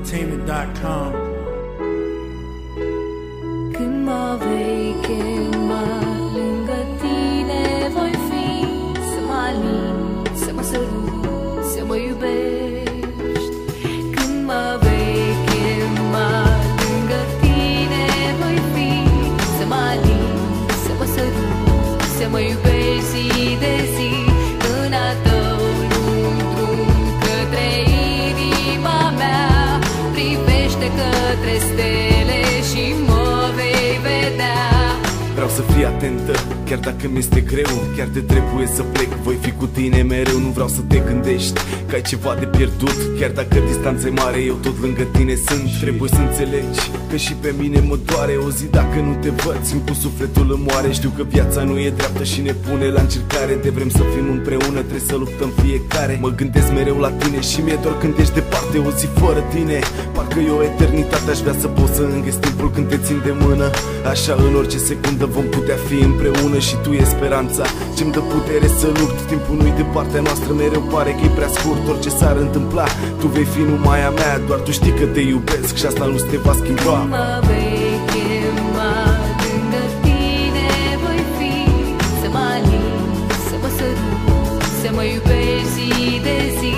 Entertainment.com. Când mă vei chema, lângă tine voi fi. Să mă alin, să mă sărut, să mă iubești. Când mă vei chema, lângă tine voi fi. Să mă alin, să mă sărut, să mă iubești zi de zi. În a tău lung drum către inima mea, privește către stele și mă vei vedea. Vreau să fii atentă, chiar dacă mi-este greu, chiar te trebuie să plec, voi fi cu tine mereu. Nu vreau să te gândești că ai ceva de pierdut, chiar dacă distanța e mare, eu tot lângă tine sunt. Trebuie să înțelegi că și pe mine mă doare o zi dacă nu te văd, simt cu sufletul îmi moare. Știu că viața nu e dreaptă și ne pune la încercare, de vrem să fim împreună, trebuie să luptăm fiecare. Mă gândesc mereu la tine și mi-e dor când ești departe. O zi fără tine, parcă e o eternitate, aș vrea să pot să îngheț timpul când te țin de mână. Așa în orice secundă vom putea fi împreună și tu e speranța ce-mi dă putere să lupt. Timpul nu-i de partea noastră, mereu pare că e prea scurt. Orice s-ar întâmpla, tu vei fi numai a mea. Doar tu știi că te iubesc și asta nu se te va schimba. Mă vei chema, lângă tine voi fi. Să mă alin, să mă sărut, să mă iubești zi de zi.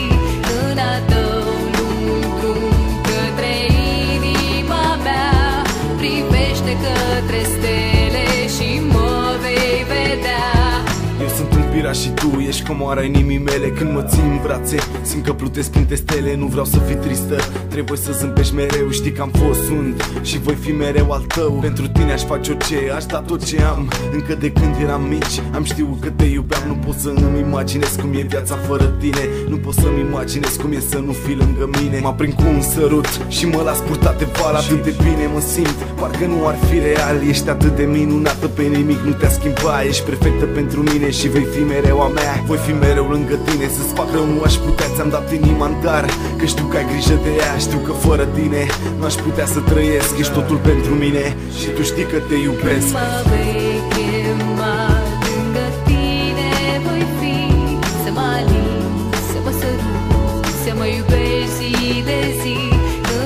În a tău lung drum către inima mea, privește către stele și mă vei vedea. Eu sunt un pirat și tu ești comoara inimii mele. Când mă ții în brațe, simt că plutesc printre stele. Nu vreau să fii tristă, trebuie să zâmbești mereu. Știi că am fost, sunt și voi fi mereu al tău. Pentru tine aș face orice, aș da tot ce am. Încă de când eram mici, am știut că te iubeam. Nu pot să îmi imaginez cum e viața fără tine. Nu pot să-mi imaginez cum e să nu fii lângă mine. Mă prind cu un sărut și mă las purtat de val. Atât de bine mă simt, parcă nu ar fi real. Ești atât de minunată, pe nimic nu te-a schimba. Ești perfectă pentru mine și vei fi mereu a mea. Voi fi mereu lângă tine, să-ți fac rău nu aș putea. Ți-am dat inima în dar, că știu că ai grijă de ea. Știu că fără tine nu aș putea să trăiesc. Ești totul pentru mine și tu știi că te iubesc. Mă vei chema, lângă tine voi fi. Să mă alin, să mă sărut, să mă iubești zi de zi.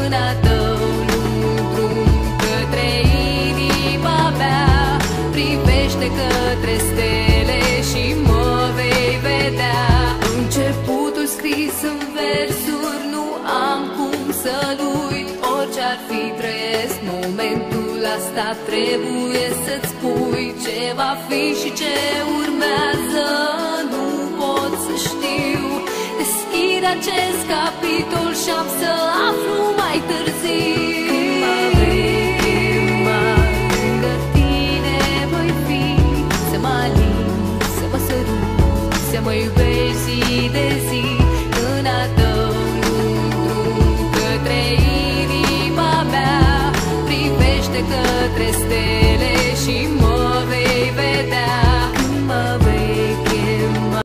În a tău lung drum către inima mea, privește către stele și mă vei vedea. Începutul scris în versuri, nu am cum să-l uit. Orice-ar fi trăiesc momentul asta, trebuie să-ți spui ce va fi și ce urmează. Nu pot să știu, deschid acest capitol și am să aflu mai târziu. Când mă vei chema, lângă tine voi fi. Să mă alin, să mă sărut, să mă iubesc